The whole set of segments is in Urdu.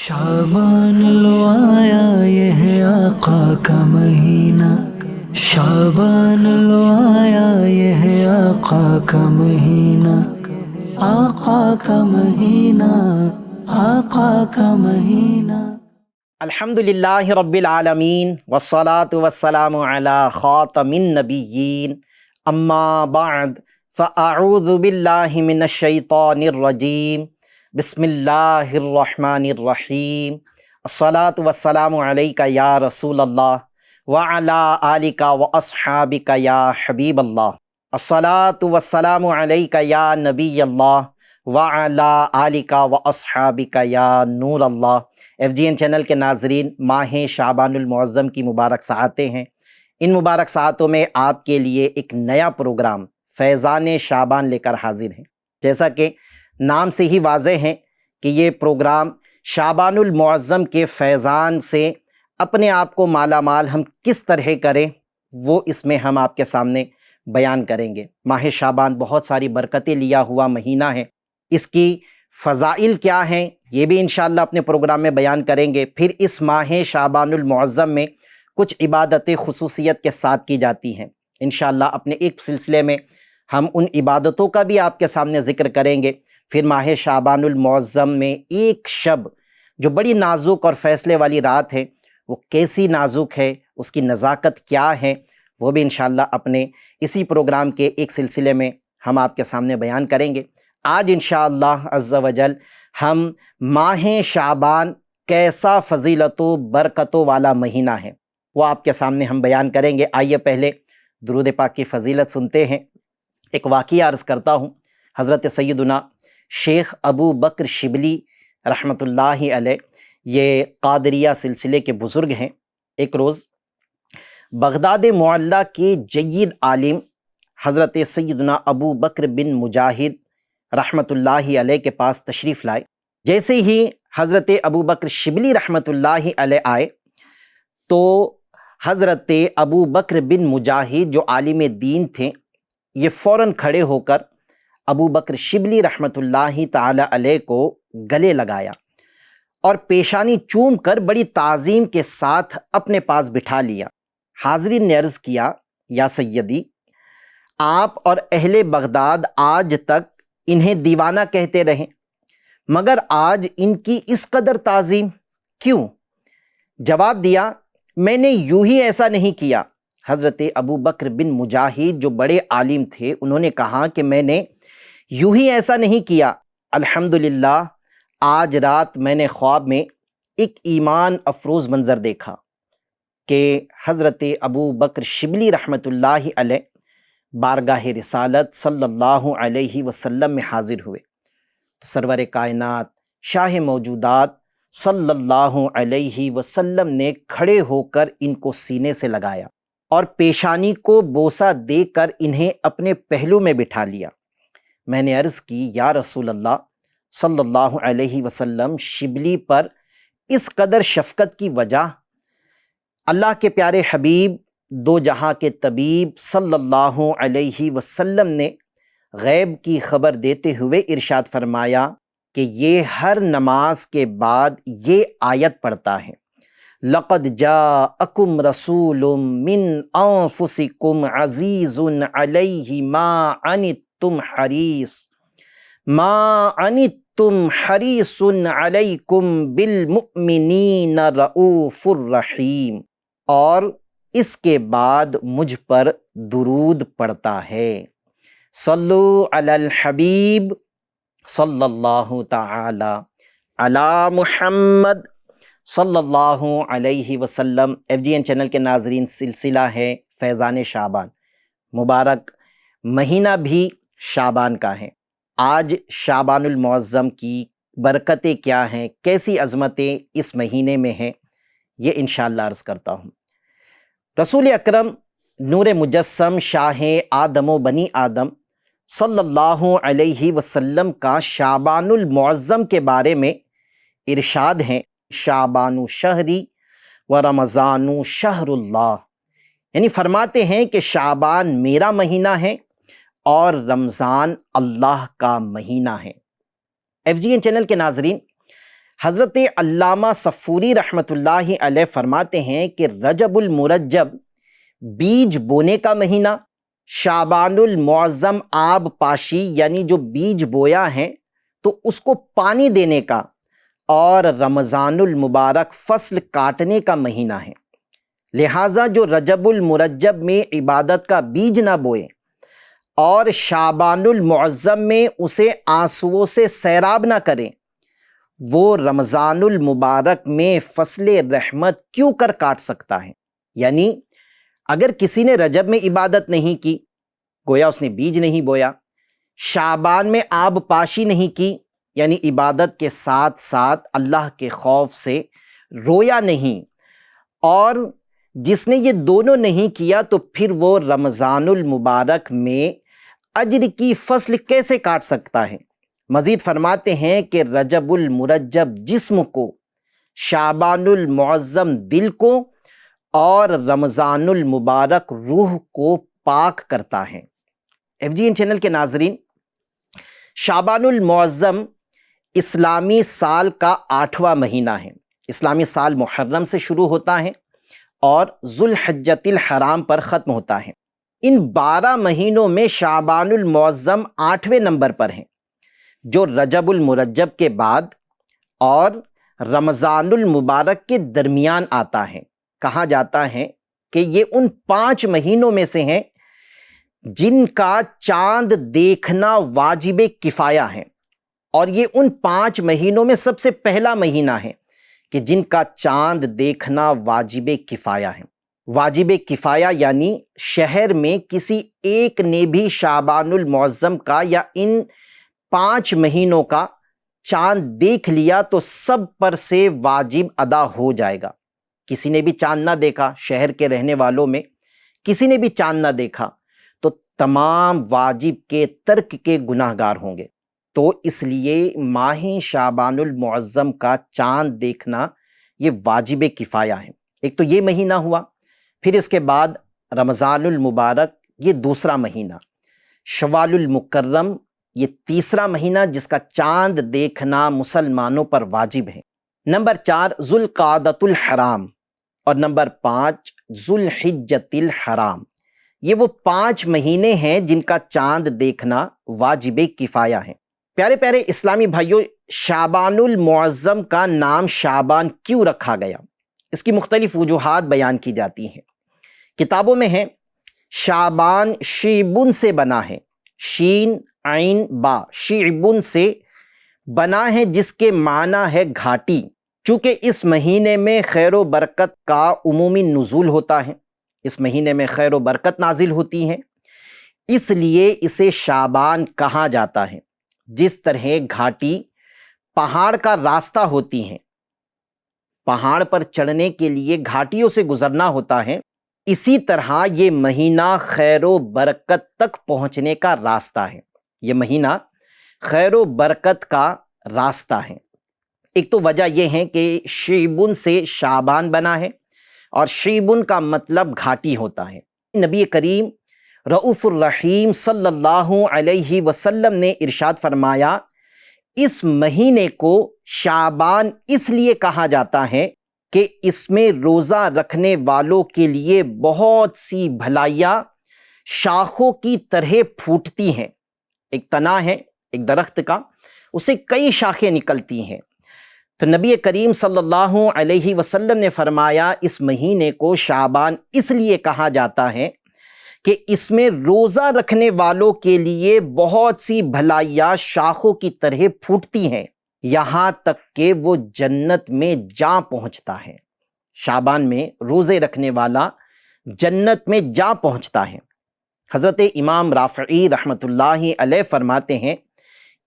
شعبان لو آیا یہ ہے آقا کا مہینہ، شعبان لو آیا یہ ہے آقا کا مہینہ، آقا کا مہینہ، آقا کا مہینہ۔ الحمدللہ رب العالمین والصلاة والسلام علی خاتم النبیین، اما بعد فاعوذ باللہ من الشیطان الرجیم، بسم اللہ الرحمن الرحیم، الصلاة والسلام علیک یا رسول اللہ وعلی آلک واصحابک یا حبیب اللہ، الصلاة والسلام علیک یا نبی اللہ وعلی آلک واصحابک یا نور اللہ۔ ایف جی این چینل کے ناظرین، ماہ شعبان المعظم کی مبارک ساعتیں ہیں۔ ان مبارک ساعتوں میں آپ کے لیے ایک نیا پروگرام فیضان شعبان لے کر حاضر ہیں۔ جیسا کہ نام سے ہی واضح ہے کہ یہ پروگرام شعبان المعظم کے فیضان سے اپنے آپ کو مالا مال ہم کس طرح کریں، وہ اس میں ہم آپ کے سامنے بیان کریں گے۔ ماہ شعبان بہت ساری برکتیں لیا ہوا مہینہ ہے، اس کی فضائل کیا ہیں یہ بھی انشاءاللہ اپنے پروگرام میں بیان کریں گے۔ پھر اس ماہ شعبان المعظم میں کچھ عبادتیں خصوصیت کے ساتھ کی جاتی ہیں۔ انشاءاللہ اپنے ایک سلسلے میں ہم ان عبادتوں کا بھی آپ کے سامنے ذکر کریں گے۔ پھر ماہ شعبان المعظم میں ایک شب جو بڑی نازک اور فیصلے والی رات ہے، وہ کیسی نازک ہے، اس کی نزاکت کیا ہے، وہ بھی انشاءاللہ اپنے اسی پروگرام کے ایک سلسلے میں ہم آپ کے سامنے بیان کریں گے۔ آج انشاءاللہ عز و جل ہم ماہ شعبان کیسا فضیلت و برکتوں والا مہینہ ہے وہ آپ کے سامنے ہم بیان کریں گے۔ آئیے پہلے درود پاک کی فضیلت سنتے ہیں۔ ایک واقعہ عرض کرتا ہوں۔ حضرت سیدنا شیخ ابو بکر شبلی رحمۃ اللہ علیہ، یہ قادریہ سلسلے کے بزرگ ہیں۔ ایک روز بغداد معلیٰ کے جید عالم حضرت سیدنا ابو بکر بن مجاہد رحمۃ اللہ علیہ کے پاس تشریف لائے۔ جیسے ہی حضرت ابو بکر شبلی رحمۃ اللہ علیہ آئے تو حضرت ابو بکر بن مجاہد جو عالم دین تھے، یہ فوراً کھڑے ہو کر ابو بکر شبلی رحمۃ اللہ تعالی علیہ کو گلے لگایا اور پیشانی چوم کر بڑی تعظیم کے ساتھ اپنے پاس بٹھا لیا۔ حاضرین نے عرض کیا، یا سیدی، آپ اور اہل بغداد آج تک انہیں دیوانہ کہتے رہے، مگر آج ان کی اس قدر تعظیم کیوں؟ جواب دیا، میں نے یوں ہی ایسا نہیں کیا۔ حضرت ابو بکر بن مجاہد جو بڑے عالم تھے، انہوں نے کہا کہ میں نے یوں ہی ایسا نہیں کیا، الحمدللہ آج رات میں نے خواب میں ایک ایمان افروز منظر دیکھا کہ حضرت ابو بکر شبلی رحمۃ اللہ علیہ بارگاہ رسالت صلی اللہ علیہ وسلم میں حاضر ہوئے تو سرور کائنات شاہ موجودات صلی اللہ علیہ وسلم نے کھڑے ہو کر ان کو سینے سے لگایا اور پیشانی کو بوسہ دے کر انہیں اپنے پہلو میں بٹھا لیا۔ میں نے عرض کی، یا رسول اللہ صلی اللہ علیہ وسلم، شبلی پر اس قدر شفقت کی وجہ؟ اللہ کے پیارے حبیب دو جہاں کے طبیب صلی اللہ علیہ وسلم نے غیب کی خبر دیتے ہوئے ارشاد فرمایا کہ یہ ہر نماز کے بعد یہ آیت پڑھتا ہے، لَقَدْ جَاءَكُمْ رَسُولٌ مِّنْ أَنفُسِكُمْ عَزِيزٌ عَلَيْهِ مَا عَنِتُّمْ حَرِيصٌ عَلَيْكُمْ بِالْمُؤْمِنِينَ رَءُوفٌ رَحِيمٌ، اور اس کے بعد مجھ پر درود پڑتا ہے۔ صلو علی الحبیب صلی اللہ تعالی علی محمد صلی اللہ علیہ وسلم۔ ایف جی این چینل کے ناظرین، سلسلہ ہے فیضان شعبان، مبارک مہینہ بھی شعبان کا ہے۔ آج شعبان المعظم کی برکتیں کیا ہیں، کیسی عظمتیں اس مہینے میں ہیں، یہ انشاءاللہ عرض کرتا ہوں۔ رسول اکرم نور مجسم شاہ آدم و بنی آدم صلی اللہ علیہ وسلم کا شعبان المعظم کے بارے میں ارشاد ہیں، شعبان شہری و رمضان شہر اللہ، یعنی فرماتے ہیں کہ شعبان میرا مہینہ ہے اور رمضان اللہ کا مہینہ ہے۔ ایف جی این چینل کے ناظرین، حضرت علامہ صفوری رحمۃ اللہ علیہ فرماتے ہیں کہ رجب المرجب بیج بونے کا مہینہ، شعبان المعظم آب پاشی یعنی جو بیج بویا ہے تو اس کو پانی دینے کا، اور رمضان المبارک فصل کاٹنے کا مہینہ ہے۔ لہٰذا جو رجب المرجب میں عبادت کا بیج نہ بوئے اور شعبان المعظم میں اسے آنسوؤں سے سیراب نہ کریں، وہ رمضان المبارک میں فصل رحمت کیوں کر کاٹ سکتا ہے؟ یعنی اگر کسی نے رجب میں عبادت نہیں کی، گویا اس نے بیج نہیں بویا، شعبان میں آب پاشی نہیں کی یعنی عبادت کے ساتھ ساتھ اللہ کے خوف سے رویا نہیں، اور جس نے یہ دونوں نہیں کیا تو پھر وہ رمضان المبارک میں اجر کی فصل کیسے کاٹ سکتا ہے؟ مزید فرماتے ہیں کہ رجب المرجب جسم کو، شعبان المعظم دل کو، اور رمضان المبارک روح کو پاک کرتا ہے۔ FGN چینل کے ناظرین، شعبان المعظم اسلامی سال کا 8واں مہینہ ہے۔ اسلامی سال محرم سے شروع ہوتا ہے اور ذوالحجۃ الحرام پر ختم ہوتا ہے۔ ان 12 مہینوں میں شعبان المعظم 8ویں نمبر پر ہیں، جو رجب المرجب کے بعد اور رمضان المبارک کے درمیان آتا ہے۔ کہا جاتا ہے کہ یہ ان 5 مہینوں میں سے ہیں جن کا چاند دیکھنا واجب کفایہ ہے، اور یہ ان 5 مہینوں میں سب سے پہلا مہینہ ہے کہ جن کا چاند دیکھنا واجب کفایہ ہے۔ واجب کفایہ یعنی شہر میں کسی ایک نے بھی شعبان المعظم کا یا ان 5 مہینوں کا چاند دیکھ لیا تو سب پر سے واجب ادا ہو جائے گا۔ کسی نے بھی چاند نہ دیکھا، شہر کے رہنے والوں میں کسی نے بھی چاند نہ دیکھا تو تمام واجب کے ترک کے گناہ گار ہوں گے۔ تو اس لیے ماہ شعبان المعظم کا چاند دیکھنا یہ واجب کفایہ ہے۔ ایک تو یہ مہینہ ہوا، پھر اس کے بعد رمضان المبارک یہ دوسرا مہینہ، شوال المکرم یہ تیسرا مہینہ جس کا چاند دیکھنا مسلمانوں پر واجب ہے۔ نمبر 4 ذوالقعدۃ الحرام، اور نمبر 5 ذوالحجۃ الحرام۔ یہ وہ 5 مہینے ہیں جن کا چاند دیکھنا واجب کفایہ ہے۔ پیارے پیارے اسلامی بھائیوں، شعبان المعظم کا نام شعبان کیوں رکھا گیا؟ اس کی مختلف وجوہات بیان کی جاتی ہیں۔ کتابوں میں ہے شعبان شیبن سے بنا ہے، شین عین با، شیبن سے بنا ہے جس کے معنی ہے گھاٹی۔ چونکہ اس مہینے میں خیر و برکت کا عمومی نزول ہوتا ہے، اس مہینے میں خیر و برکت نازل ہوتی ہے، اس لیے اسے شعبان کہا جاتا ہے۔ جس طرح گھاٹی پہاڑ کا راستہ ہوتی ہیں، پہاڑ پر چڑھنے کے لیے گھاٹیوں سے گزرنا ہوتا ہے، اسی طرح یہ مہینہ خیر و برکت تک پہنچنے کا راستہ ہے۔ یہ مہینہ خیر و برکت کا راستہ ہے۔ ایک تو وجہ یہ ہے کہ شیبن سے شعبان بنا ہے، اور شیبن کا مطلب گھاٹی ہوتا ہے۔ نبی کریم رؤوف الرحیم صلی اللہ علیہ وسلم نے ارشاد فرمایا، اس مہینے کو شعبان اس لیے کہا جاتا ہے کہ اس میں روزہ رکھنے والوں کے لیے بہت سی بھلائیاں شاخوں کی طرح پھوٹتی ہیں۔ ایک تنا ہے ایک درخت کا، اسے کئی شاخیں نکلتی ہیں، تو نبی کریم صلی اللہ علیہ وسلم نے فرمایا اس مہینے کو شعبان اس لیے کہا جاتا ہے کہ اس میں روزہ رکھنے والوں کے لیے بہت سی بھلائیاں شاخوں کی طرح پھوٹتی ہیں، یہاں تک کہ وہ جنت میں جا پہنچتا ہے۔ شعبان میں روزے رکھنے والا جنت میں جا پہنچتا ہے۔ حضرت امام رافعی رحمۃ اللہ علیہ فرماتے ہیں،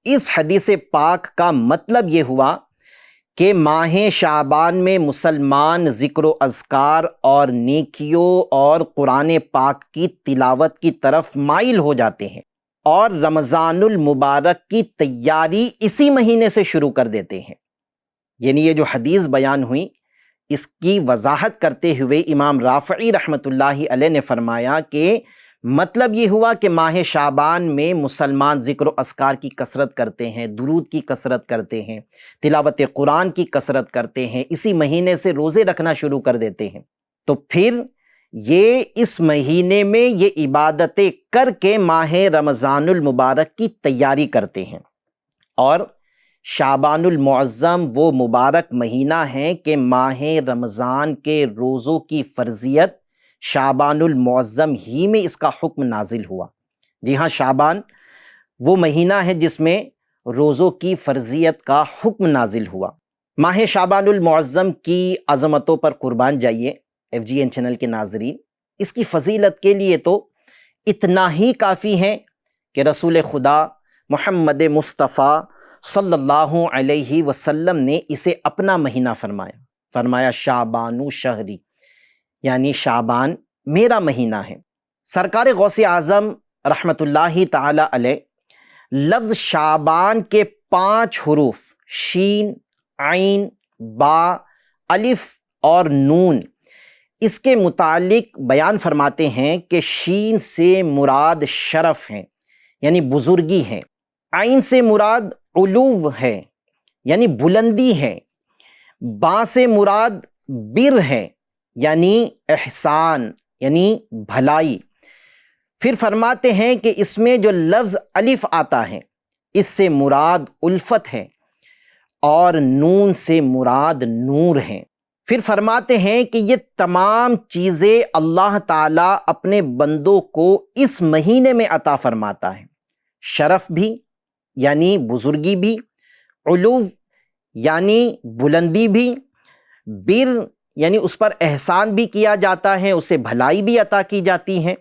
اس حدیث پاک کا مطلب یہ ہوا کہ ماہ شعبان میں مسلمان ذکر و اذکار اور نیکیوں اور قرآن پاک کی تلاوت کی طرف مائل ہو جاتے ہیں، اور رمضان المبارک کی تیاری اسی مہینے سے شروع کر دیتے ہیں۔ یعنی یہ جو حدیث بیان ہوئی، اس کی وضاحت کرتے ہوئے امام رافعی رحمۃ اللہ علیہ نے فرمایا کہ مطلب یہ ہوا کہ ماہ شعبان میں مسلمان ذکر و اذکار کی کثرت کرتے ہیں، درود کی کثرت کرتے ہیں، تلاوت قرآن کی کثرت کرتے ہیں، اسی مہینے سے روزے رکھنا شروع کر دیتے ہیں۔ تو پھر یہ اس مہینے میں یہ عبادتیں کر کے ماہ رمضان المبارک کی تیاری کرتے ہیں۔ اور شعبان المعظم وہ مبارک مہینہ ہے کہ ماہ رمضان کے روزوں کی فرضیت شعبان المعظم ہی میں اس کا حکم نازل ہوا۔ جی ہاں، شعبان وہ مہینہ ہے جس میں روزوں کی فرضیت کا حکم نازل ہوا۔ ماہ شعبان المعظم کی عظمتوں پر قربان جائیے FGN چینل کے ناظرین۔ اس کی فضیلت کے لیے تو اتنا ہی کافی ہے کہ رسول خدا محمد مصطفیٰ صلی اللہ علیہ وسلم نے اسے اپنا مہینہ فرمایا شعبان شہری، یعنی شعبان میرا مہینہ ہے۔ سرکار غوث اعظم رحمت اللہ تعالی علیہ لفظ شعبان کے 5 حروف شین، عین، با، الف اور نون اس کے متعلق بیان فرماتے ہیں کہ شین سے مراد شرف ہے یعنی بزرگی ہے، عین سے مراد علو ہے یعنی بلندی ہے، با سے مراد بر ہے یعنی احسان یعنی بھلائی۔ پھر فرماتے ہیں کہ اس میں جو لفظ الف آتا ہے اس سے مراد الفت ہے اور نون سے مراد نور ہے۔ پھر فرماتے ہیں کہ یہ تمام چیزیں اللہ تعالیٰ اپنے بندوں کو اس مہینے میں عطا فرماتا ہے، شرف بھی یعنی بزرگی بھی، علو یعنی بلندی بھی، بر یعنی اس پر احسان بھی کیا جاتا ہے، اسے بھلائی بھی عطا کی جاتی ہے،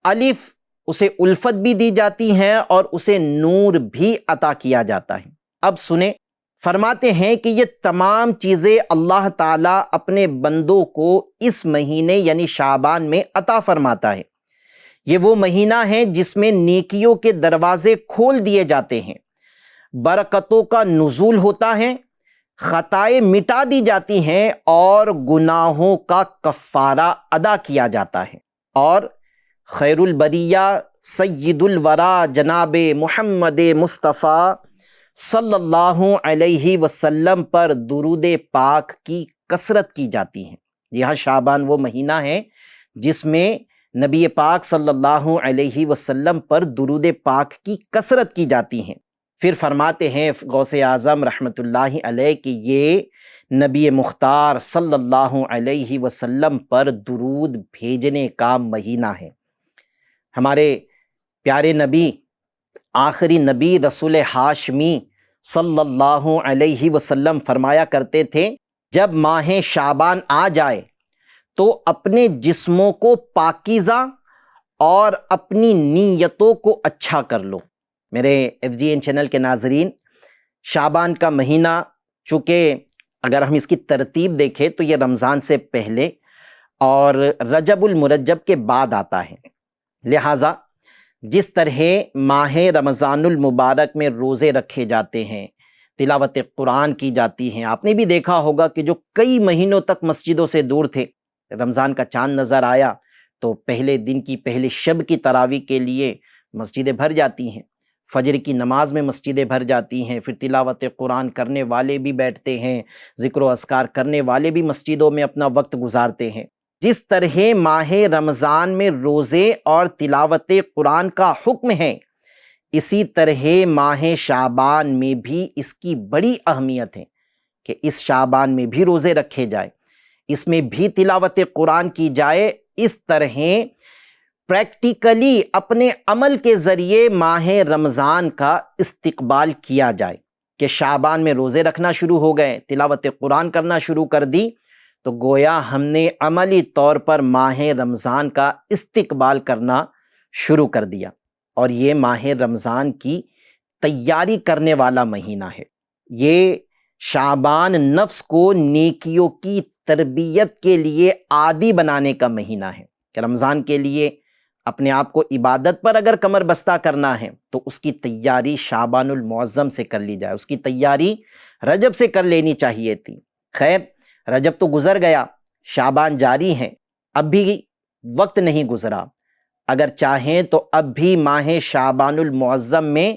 الف اسے الفت بھی دی جاتی ہے اور اسے نور بھی عطا کیا جاتا ہے۔ اب سنیں، فرماتے ہیں کہ یہ تمام چیزیں اللہ تعالیٰ اپنے بندوں کو اس مہینے یعنی شعبان میں عطا فرماتا ہے۔ یہ وہ مہینہ ہے جس میں نیکیوں کے دروازے کھول دیے جاتے ہیں، برکتوں کا نزول ہوتا ہے، خطائیں مٹا دی جاتی ہیں اور گناہوں کا کفارہ ادا کیا جاتا ہے، اور خیر البریہ سید الورا جناب محمد مصطفیٰ صلی اللہ علیہ وسلم پر درود پاک کی کثرت کی جاتی ہے۔ یہاں شعبان وہ مہینہ ہے جس میں نبی پاک صلی اللہ علیہ وسلم پر درود پاک کی کثرت کی جاتی ہیں۔ پھر فرماتے ہیں غوث اعظم رحمت اللہ علیہ کہ یہ نبی مختار صلی اللہ علیہ وسلم پر درود بھیجنے کا مہینہ ہے۔ ہمارے پیارے نبی، آخری نبی رسول ہاشمی صلی اللہ علیہ وسلم فرمایا کرتے تھے، جب ماہ شعبان آ جائے تو اپنے جسموں کو پاکیزہ اور اپنی نیتوں کو اچھا کر لو۔ میرے FGN چینل کے ناظرین، شعبان کا مہینہ چونکہ اگر ہم اس کی ترتیب دیکھیں تو یہ رمضان سے پہلے اور رجب المرجب کے بعد آتا ہے، لہٰذا جس طرح ماہ رمضان المبارک میں روزے رکھے جاتے ہیں، تلاوت قرآن کی جاتی ہیں، آپ نے بھی دیکھا ہوگا کہ جو کئی مہینوں تک مسجدوں سے دور تھے، رمضان کا چاند نظر آیا تو پہلے دن کی پہلی شب کی تراویح کے لیے مسجدیں بھر جاتی ہیں، فجر کی نماز میں مسجدیں بھر جاتی ہیں، پھر تلاوت قرآن کرنے والے بھی بیٹھتے ہیں، ذکر و اذکار کرنے والے بھی مسجدوں میں اپنا وقت گزارتے ہیں۔ جس طرح ماہ رمضان میں روزے اور تلاوت قرآن کا حکم ہے، اسی طرح ماہ شعبان میں بھی اس کی بڑی اہمیت ہے کہ اس شعبان میں بھی روزے رکھے جائے، اس میں بھی تلاوت قرآن کی جائے، اس طرح پریکٹیکلی اپنے عمل کے ذریعے ماہ رمضان کا استقبال کیا جائے کہ شعبان میں روزے رکھنا شروع ہو گئے، تلاوت قرآن کرنا شروع کر دی، تو گویا ہم نے عملی طور پر ماہ رمضان کا استقبال کرنا شروع کر دیا، اور یہ ماہ رمضان کی تیاری کرنے والا مہینہ ہے۔ یہ شعبان نفس کو نیکیوں کی تربیت کے لیے عادی بنانے کا مہینہ ہے کہ رمضان کے لیے اپنے آپ کو عبادت پر اگر کمر بستہ کرنا ہے تو اس کی تیاری شعبان المعظم سے کر لی جائے، اس کی تیاری رجب سے کر لینی چاہیے تھی۔ خیر، رجب تو گزر گیا، شعبان جاری ہے، اب بھی وقت نہیں گزرا، اگر چاہیں تو اب بھی ماہ شعبان المعظم میں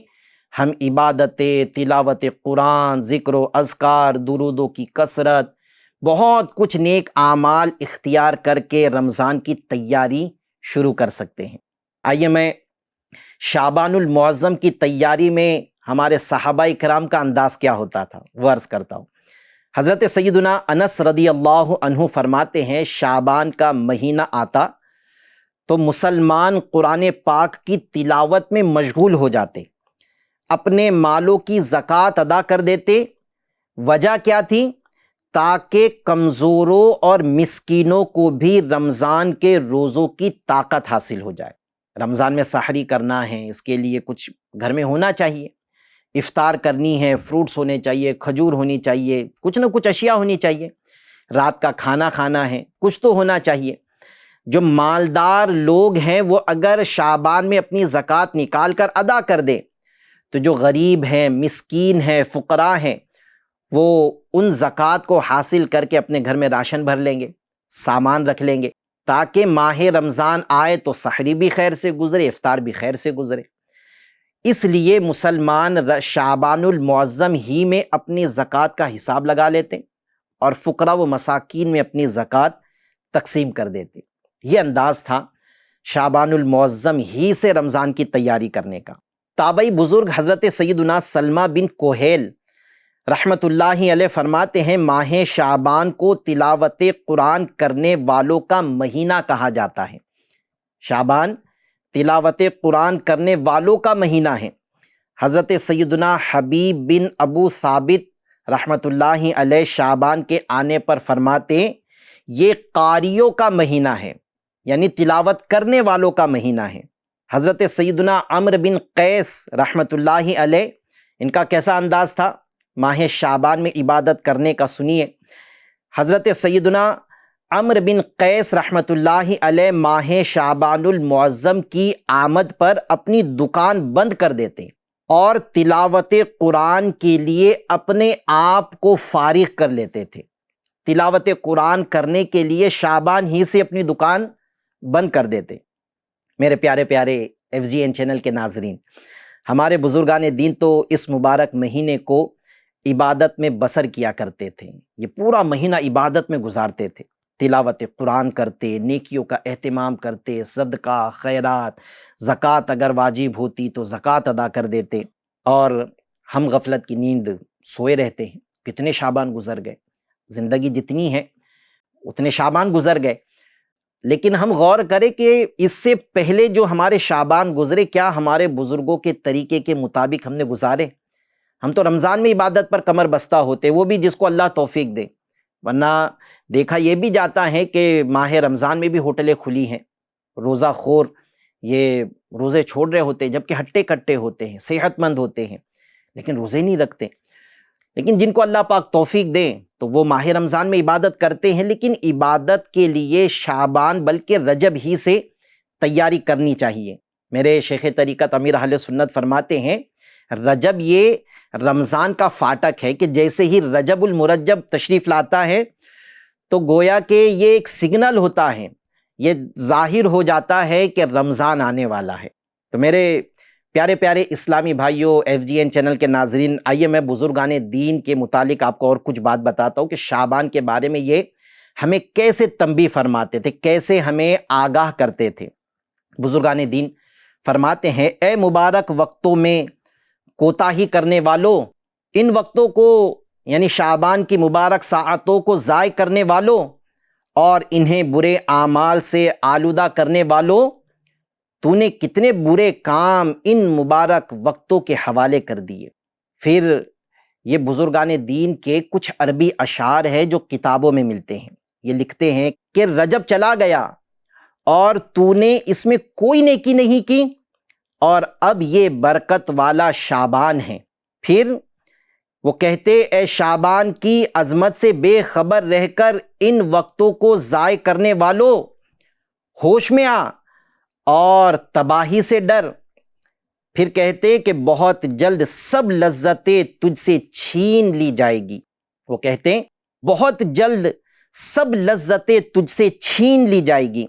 ہم عبادتیں، تلاوت قرآن، ذکر و اذکار، درودوں کی کثرت، بہت کچھ نیک اعمال اختیار کر کے رمضان کی تیاری شروع کر سکتے ہیں۔ آئیے میں شعبان المعظم کی تیاری میں ہمارے صحابہ کرام کا انداز کیا ہوتا تھا وہ عرض کرتا ہوں۔ حضرت سیدنا انس رضی اللہ عنہ فرماتے ہیں شعبان کا مہینہ آتا تو مسلمان قرآن پاک کی تلاوت میں مشغول ہو جاتے، اپنے مالوں کی زکوٰۃ ادا کر دیتے۔ وجہ کیا تھی؟ تاکہ کمزوروں اور مسکینوں کو بھی رمضان کے روزوں کی طاقت حاصل ہو جائے۔ رمضان میں سحری کرنا ہے، اس کے لیے کچھ گھر میں ہونا چاہیے، افطار کرنی ہے، فروٹس ہونے چاہیے، کھجور ہونی چاہیے، کچھ نہ کچھ اشیاء ہونی چاہیے، رات کا کھانا کھانا ہے، کچھ تو ہونا چاہیے۔ جو مالدار لوگ ہیں وہ اگر شعبان میں اپنی زکوٰۃ نکال کر ادا کر دیں تو جو غریب ہیں، مسکین ہیں، فقراء ہیں، وہ ان زکوٰۃ کو حاصل کر کے اپنے گھر میں راشن بھر لیں گے، سامان رکھ لیں گے، تاکہ ماہ رمضان آئے تو سحری بھی خیر سے گزرے، افطار بھی خیر سے گزرے۔ اس لیے مسلمان شعبان المعظم ہی میں اپنی زکوٰۃ کا حساب لگا لیتے اور فقراء و مساکین میں اپنی زکوٰۃ تقسیم کر دیتے۔ یہ انداز تھا شعبان المعظم ہی سے رمضان کی تیاری کرنے کا۔ تابعی بزرگ حضرت سیدنا سلمہ بن کوہیل رحمۃ اللہ علیہ فرماتے ہیں ماہ شعبان کو تلاوت قرآن کرنے والوں کا مہینہ کہا جاتا ہے۔ شعبان تلاوت قرآن کرنے والوں کا مہینہ ہے۔ حضرت سیدنا حبیب بن ابو ثابت رحمۃ اللہ علیہ شعبان کے آنے پر فرماتے ہیں یہ قاریوں کا مہینہ ہے، یعنی تلاوت کرنے والوں کا مہینہ ہے۔ حضرت سیدنا عمرو بن قیس رحمۃ اللہ علیہ، ان کا کیسا انداز تھا ماہ شعبان میں عبادت کرنے کا، سنیے۔ حضرت سیدنا عمرو بن قیس رحمۃ اللہ علیہ ماہ شعبان المعظم کی آمد پر اپنی دکان بند کر دیتے اور تلاوت قرآن کے لیے اپنے آپ کو فارغ کر لیتے تھے۔ تلاوت قرآن کرنے کے لیے شعبان ہی سے اپنی دکان بند کر دیتے۔ میرے پیارے پیارے FGN چینل کے ناظرین، ہمارے بزرگان دین تو اس مبارک مہینے کو عبادت میں بسر کیا کرتے تھے، یہ پورا مہینہ عبادت میں گزارتے تھے، تلاوت قرآن کرتے، نیکیوں کا اہتمام کرتے، صدقہ، خیرات، زکوٰۃ اگر واجب ہوتی تو زکوٰۃ ادا کر دیتے، اور ہم غفلت کی نیند سوئے رہتے ہیں۔ کتنے شعبان گزر گئے، زندگی جتنی ہے اتنے شعبان گزر گئے، لیکن ہم غور کریں کہ اس سے پہلے جو ہمارے شعبان گزرے کیا ہمارے بزرگوں کے طریقے کے مطابق ہم نے گزارے؟ ہم تو رمضان میں عبادت پر کمر بستہ ہوتے، وہ بھی جس کو اللہ توفیق دے، ورنہ دیکھا یہ بھی جاتا ہے کہ ماہ رمضان میں بھی ہوٹلیں کھلی ہیں، روزہ خور یہ روزے چھوڑ رہے ہوتے ہیں جبکہ ہٹے کٹے ہوتے ہیں، صحت مند ہوتے ہیں، لیکن روزے نہیں رکھتے۔ لیکن جن کو اللہ پاک توفیق دے تو وہ ماہ رمضان میں عبادت کرتے ہیں، لیکن عبادت کے لیے شعبان بلکہ رجب ہی سے تیاری کرنی چاہیے۔ میرے شیخ طریقت امیر اہل سنت فرماتے ہیں رجب یہ رمضان کا فاٹک ہے کہ جیسے ہی رجب المرجب تشریف لاتا ہے تو گویا کہ یہ ایک سگنل ہوتا ہے، یہ ظاہر ہو جاتا ہے کہ رمضان آنے والا ہے۔ تو میرے پیارے پیارے اسلامی بھائیوں، FGN چینل کے ناظرین، آئیے میں بزرگان دین کے متعلق آپ کو اور کچھ بات بتاتا ہوں کہ شعبان کے بارے میں یہ ہمیں کیسے تنبیہ فرماتے تھے، کیسے ہمیں آگاہ کرتے تھے۔ بزرگان دین فرماتے ہیں اے مبارک وقتوں میں کوتاہی کرنے والوں، ان وقتوں کو یعنی شعبان کی مبارک ساعتوں کو ضائع کرنے والوں اور انہیں برے اعمال سے آلودہ کرنے والوں، تو نے کتنے برے کام ان مبارک وقتوں کے حوالے کر دیے۔ پھر یہ بزرگان دین کے کچھ عربی اشعار ہیں جو کتابوں میں ملتے ہیں، یہ لکھتے ہیں کہ رجب چلا گیا اور تو نے اس میں کوئی نیکی نہیں کی، اور اب یہ برکت والا شعبان ہے۔ پھر وہ کہتے اے شعبان کی عظمت سے بے خبر رہ کر ان وقتوں کو ضائع کرنے والوں، ہوش میں آ اور تباہی سے ڈر۔ پھر کہتے کہ بہت جلد سب لذتیں تجھ سے چھین لی جائے گی، وہ کہتے ہیں بہت جلد سب لذتیں تجھ سے چھین لی جائے گی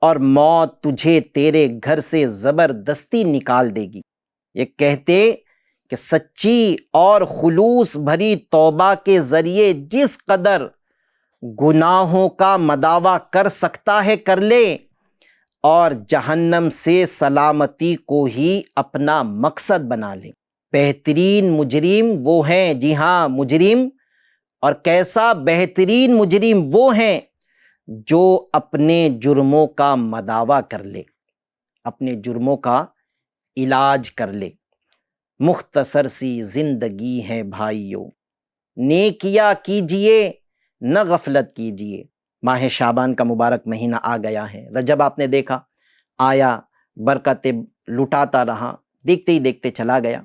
اور موت تجھے تیرے گھر سے زبردستی نکال دے گی۔ یہ کہتے کہ سچی اور خلوص بھری توبہ کے ذریعے جس قدر گناہوں کا مداوع کر سکتا ہے کر لے، اور جہنم سے سلامتی کو ہی اپنا مقصد بنا لے۔ بہترین مجرم وہ ہیں، جی ہاں مجرم، اور کیسا بہترین مجرم وہ ہیں جو اپنے جرموں کا مداوع کر لے، اپنے جرموں کا علاج کر لے۔ مختصر سی زندگی ہے بھائیو، نیکیاں کیجئے نہ غفلت کیجئے۔ ماہ شعبان کا مبارک مہینہ آ گیا ہے۔ رجب آپ نے دیکھا آیا، برکتیں لٹاتا رہا، دیکھتے ہی دیکھتے چلا گیا۔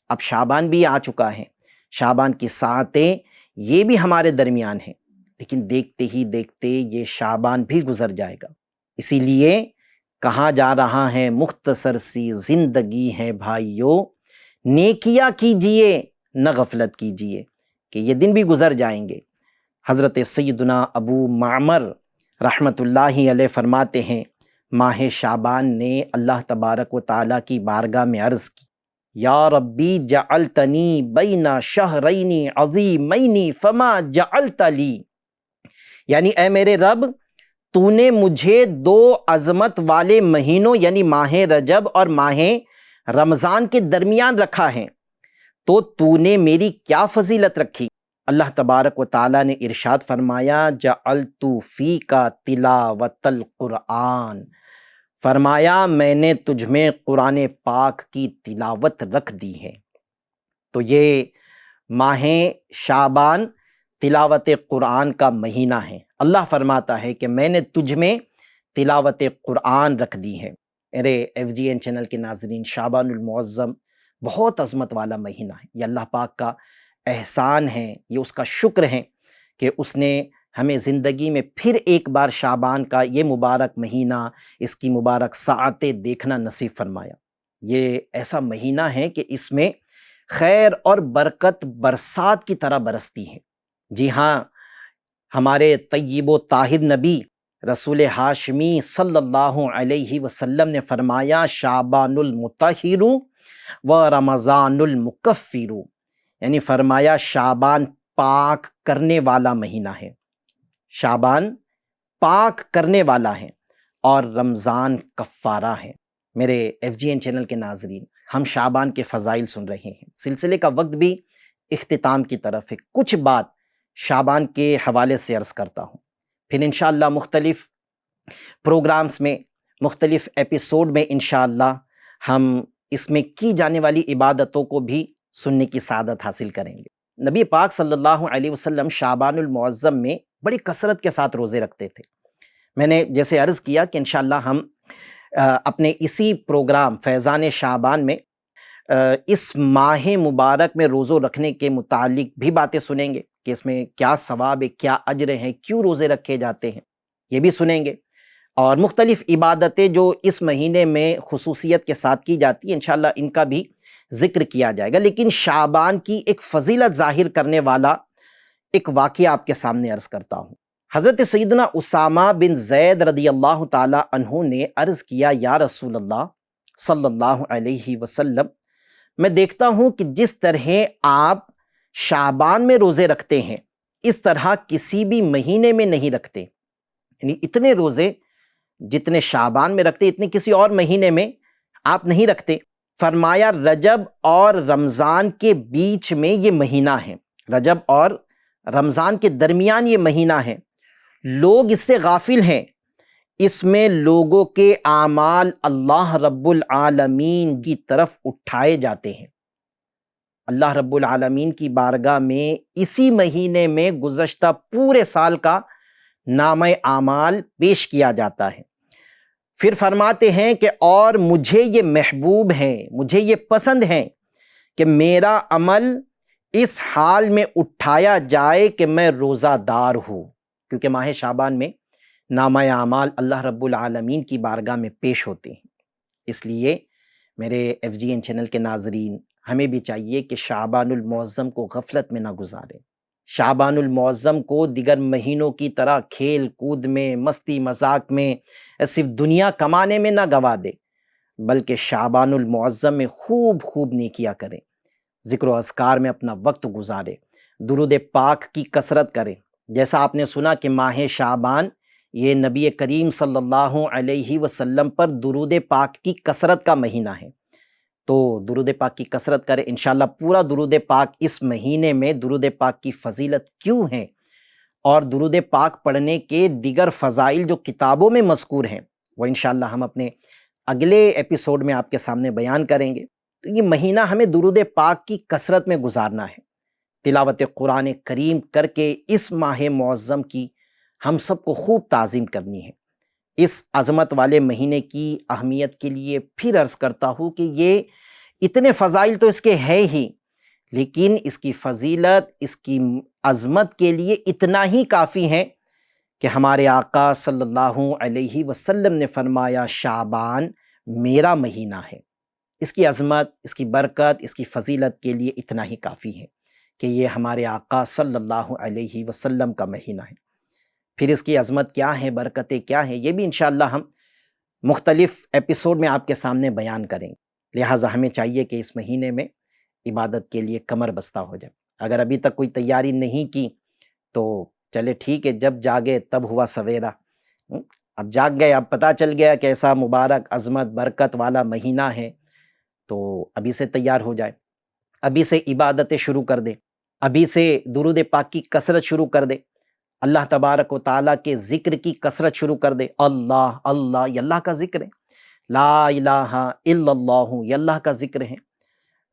اب شعبان بھی آ چکا ہے، شعبان کی ساعتیں یہ بھی ہمارے درمیان ہیں، لیکن دیکھتے ہی دیکھتے یہ شعبان بھی گزر جائے گا۔ اسی لیے کہا جا رہا ہے مختصر سی زندگی ہے بھائیو، نیکیاں کیجئے نہ غفلت کیجئے، کہ یہ دن بھی گزر جائیں گے۔ حضرت سیدنا ابو معمر رحمۃ اللہ علیہ فرماتے ہیں، ماہ شعبان نے اللہ تبارک و تعالیٰ کی بارگاہ میں عرض کی، یا ربی جعلتنی بین شہرین عظیمین فما جعلت لی، یعنی اے میرے رب، تو نے مجھے دو عظمت والے مہینوں یعنی ماہ رجب اور ماہ رمضان کے درمیان رکھا ہے، تو نے میری کیا فضیلت رکھی؟ اللہ تبارک و تعالیٰ نے ارشاد فرمایا، جعلت فیک تلاوت القرآن، فرمایا میں نے تجھ میں قرآن پاک کی تلاوت رکھ دی ہے۔ تو یہ ماہ شعبان تلاوت قرآن کا مہینہ ہے۔ اللہ فرماتا ہے کہ میں نے تجھ میں تلاوت قرآن رکھ دی ہے۔ میرے ایف جی این چینل کے ناظرین، شعبان المعظم بہت عظمت والا مہینہ ہے۔ یہ اللہ پاک کا احسان ہے، یہ اس کا شکر ہے کہ اس نے ہمیں زندگی میں پھر ایک بار شعبان کا یہ مبارک مہینہ، اس کی مبارک ساعتیں دیکھنا نصیب فرمایا۔ یہ ایسا مہینہ ہے کہ اس میں خیر اور برکت برسات کی طرح برستی ہے۔ جی ہاں، ہمارے طیب و طاہر نبی رسول ہاشمی صلی اللہ علیہ وسلم نے فرمایا، شعبان المطہر و رمضان المکفر، یعنی فرمایا شعبان پاک کرنے والا مہینہ ہے، شعبان پاک کرنے والا ہے، اور رمضان کفارہ ہے۔ میرے ایف جی این چینل کے ناظرین، ہم شعبان کے فضائل سن رہے ہیں، سلسلے کا وقت بھی اختتام کی طرف ہے۔ کچھ بات شعبان کے حوالے سے عرض کرتا ہوں، پھر انشاءاللہ مختلف پروگرامز میں، مختلف ایپیسوڈ میں انشاءاللہ ہم اس میں کی جانے والی عبادتوں کو بھی سننے کی سعادت حاصل کریں گے۔ نبی پاک صلی اللہ علیہ وسلم شعبان المعظم میں بڑی کثرت کے ساتھ روزے رکھتے تھے۔ میں نے جیسے عرض کیا کہ انشاءاللہ ہم اپنے اسی پروگرام فیضان شعبان میں اس ماہ مبارک میں روزوں رکھنے کے متعلق بھی باتیں سنیں گے کہ اس میں کیا ثواب ہے، کیا اجر ہیں، کیوں روزے رکھے جاتے ہیں، یہ بھی سنیں گے۔ اور مختلف عبادتیں جو اس مہینے میں خصوصیت کے ساتھ کی جاتی ہیں، انشاءاللہ ان کا بھی ذکر کیا جائے گا۔ لیکن شعبان کی ایک فضیلت ظاہر کرنے والا ایک واقعہ آپ کے سامنے عرض کرتا ہوں۔ حضرت سیدنا اسامہ بن زید رضی اللہ تعالی عنہ نے عرض کیا، یا رسول اللہ صلی اللہ علیہ وسلم، میں دیکھتا ہوں کہ جس طرح آپ شعبان میں روزے رکھتے ہیں، اس طرح کسی بھی مہینے میں نہیں رکھتے، یعنی اتنے روزے جتنے شعبان میں رکھتے اتنے کسی اور مہینے میں آپ نہیں رکھتے۔ فرمایا رجب اور رمضان کے بیچ میں یہ مہینہ ہے، رجب اور رمضان کے درمیان یہ مہینہ ہے، لوگ اس سے غافل ہیں، اس میں لوگوں کے اعمال اللہ رب العالمین کی طرف اٹھائے جاتے ہیں۔ اللہ رب العالمین کی بارگاہ میں اسی مہینے میں گزشتہ پورے سال کا نامہ اعمال پیش کیا جاتا ہے۔ پھر فرماتے ہیں کہ اور مجھے یہ محبوب ہے، مجھے یہ پسند ہے کہ میرا عمل اس حال میں اٹھایا جائے کہ میں روزہ دار ہوں، کیونکہ ماہ شعبان میں نامہ اعمال اللہ رب العالمین کی بارگاہ میں پیش ہوتے ہیں۔ اس لیے میرے ایف جی این چینل کے ناظرین، ہمیں بھی چاہیے کہ شعبان المعظم کو غفلت میں نہ گزاریں، شعبان المعظم کو دیگر مہینوں کی طرح کھیل کود میں، مستی مذاق میں، صرف دنیا کمانے میں نہ گوا دے، بلکہ شعبان المعظم میں خوب خوب نیکیاں کریں، ذکر و اذکار میں اپنا وقت گزارے، درود پاک کی کثرت کریں۔ جیسا آپ نے سنا کہ ماہ شعبان یہ نبی کریم صلی اللہ علیہ وسلم پر درود پاک کی کثرت کا مہینہ ہے، تو درود پاک کی کثرت کریں انشاءاللہ۔ پورا درود پاک اس مہینے میں درود پاک کی فضیلت کیوں ہے اور درود پاک پڑھنے کے دیگر فضائل جو کتابوں میں مذکور ہیں وہ انشاءاللہ ہم اپنے اگلے ایپیسوڈ میں آپ کے سامنے بیان کریں گے۔ تو یہ مہینہ ہمیں درود پاک کی کثرت میں گزارنا ہے، تلاوت قرآن کریم کر کے اس ماہ معظم کی ہم سب کو خوب تعظیم کرنی ہے۔ اس عظمت والے مہینے کی اہمیت کے لیے پھر عرض کرتا ہوں کہ یہ اتنے فضائل تو اس کے ہے ہی، لیکن اس کی فضیلت، اس کی عظمت کے لیے اتنا ہی کافی ہے کہ ہمارے آقا صلی اللہ علیہ وسلم نے فرمایا شعبان میرا مہینہ ہے۔ اس کی عظمت، اس کی برکت، اس کی فضیلت کے لیے اتنا ہی کافی ہے کہ یہ ہمارے آقا صلی اللہ علیہ وسلم کا مہینہ ہے۔ پھر اس کی عظمت کیا ہے، برکتیں کیا ہیں، یہ بھی انشاءاللہ ہم مختلف ایپیسوڈ میں آپ کے سامنے بیان کریں گے۔ لہٰذا ہمیں چاہیے کہ اس مہینے میں عبادت کے لیے کمر بستہ ہو جائے۔ اگر ابھی تک کوئی تیاری نہیں کی تو چلے ٹھیک ہے، جب جاگے تب ہوا سویرا۔ اب جاگ گئے، اب پتہ چل گیا کہ ایسا مبارک عظمت برکت والا مہینہ ہے، تو ابھی سے تیار ہو جائے، ابھی سے عبادتیں شروع کر دے، ابھی سے درود پاک کی کثرت شروع کر دے، اللہ تبارک و تعالیٰ کے ذکر کی کثرت شروع کر دے۔ اللہ اللہ، یہ اللہ کا ذکر ہے، لا الہ الا اللہ یہ اللہ کا ذکر ہے،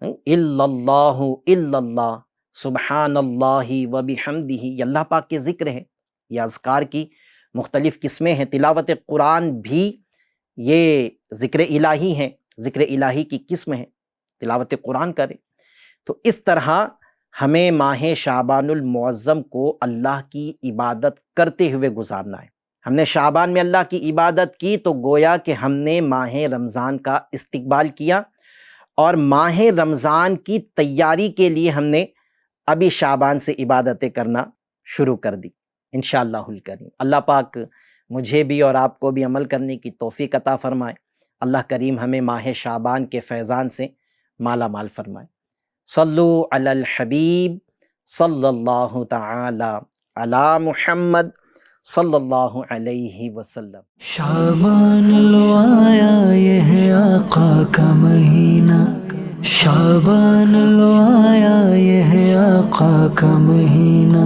الا اللہ الا اللہ، سبحان اللہ و بحمدہ یہ اللہ پاک کے ذکر ہے۔ یہ اذکار کی مختلف قسمیں ہیں، تلاوت قرآن بھی یہ ذکر الہی ہے، ذکر الہی کی قسم ہے، تلاوت قرآن کرے۔ تو اس طرح ہمیں ماہ شعبان المعظم کو اللہ کی عبادت کرتے ہوئے گزارنا ہے۔ ہم نے شعبان میں اللہ کی عبادت کی تو گویا کہ ہم نے ماہ رمضان کا استقبال کیا، اور ماہ رمضان کی تیاری کے لیے ہم نے ابھی شعبان سے عبادتیں کرنا شروع کر دی انشاءاللہ الکریم۔ اللہ پاک مجھے بھی اور آپ کو بھی عمل کرنے کی توفیق عطا فرمائے۔ اللہ کریم ہمیں ماہ شعبان کے فیضان سے مالا مال فرمائے۔ صلو علی الحبیب صلی اللہ تعالی علی محمد صلی اللہ علیہ وسلم۔ شعبان لو آیا یہ ہے آقا کا مہینہ، شعبان لو آیا یہ ہے آقا کا مہینہ،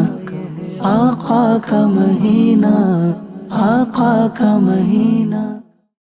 آقا کا مہینہ، آقا کا مہینہ۔